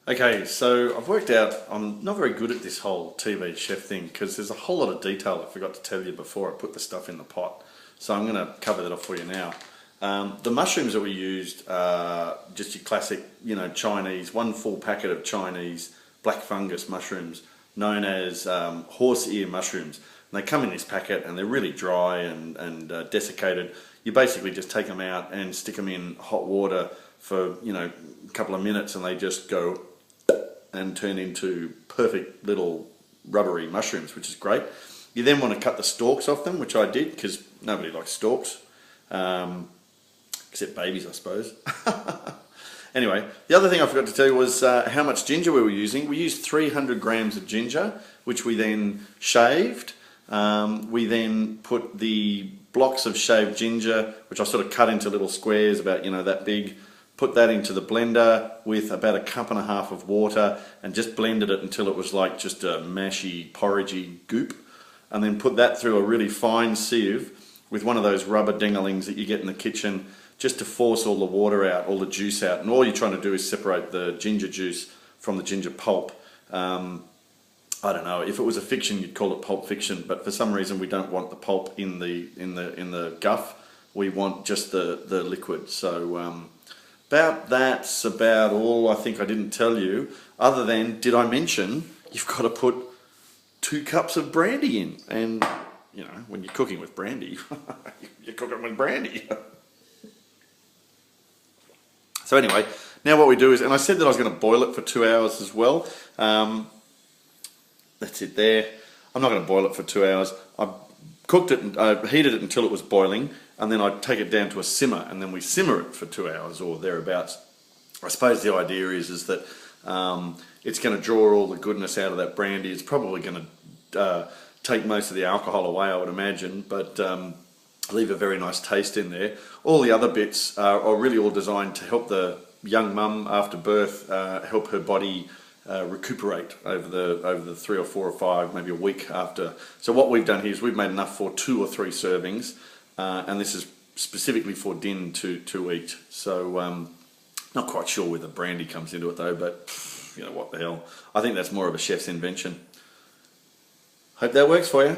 Okay, so I've worked out I'm not very good at this whole TV chef thing because there's a whole lot of detail I forgot to tell you before I put the stuff in the pot. So I'm going to cover that off for you now. The mushrooms that we used are just your classic, Chinese, one full packet of Chinese black fungus mushrooms known as horse ear mushrooms. And they come in this packet and they're really dry and desiccated. You basically just take them out and stick them in hot water for, a couple of minutes and they just go and turn into perfect little rubbery mushrooms, which is great. You then want to cut the stalks off them, which I did because nobody likes stalks, except babies, I suppose. Anyway, the other thing I forgot to tell you was how much ginger we were using. We used 300 grams of ginger, which we then shaved. We then put the blocks of shaved ginger, which I sort of cut into little squares about that big, put that into the blender with about a cup and a half of water and just blended it until it was like just a mashy, porridgey goop, and then put that through a really fine sieve with one of those rubber dinglings that you get in the kitchen just to force all the water out, all the juice out, and all you're trying to do is separate the ginger juice from the ginger pulp. I don't know, if it was a fiction you'd call it pulp fiction, but for some reason we don't want the pulp in the guff. We want just the liquid. So that's about all I think I didn't tell you, other than, did I mention you've got to put 2 cups of brandy in? And when you're cooking with brandy, you're cooking with brandy. So anyway, now what we do is, and I said that I was going to boil it for 2 hours as well. That's it there. I'm not going to boil it for 2 hours. I cooked it and I heated it until it was boiling, and then I'd take it down to a simmer, and then we simmer it for 2 hours or thereabouts. I suppose the idea is that it's going to draw all the goodness out of that brandy. It's probably going to take most of the alcohol away, I would imagine, but leave a very nice taste in there. All the other bits are really all designed to help the young mum after birth, help her body recuperate over the 3 or 4 or 5, maybe a week after. So what we've done here is we've made enough for 2 or 3 servings, and this is specifically for Din to eat. So not quite sure where the brandy comes into it though, but what the hell. I think that's more of a chef's invention. Hope that works for you.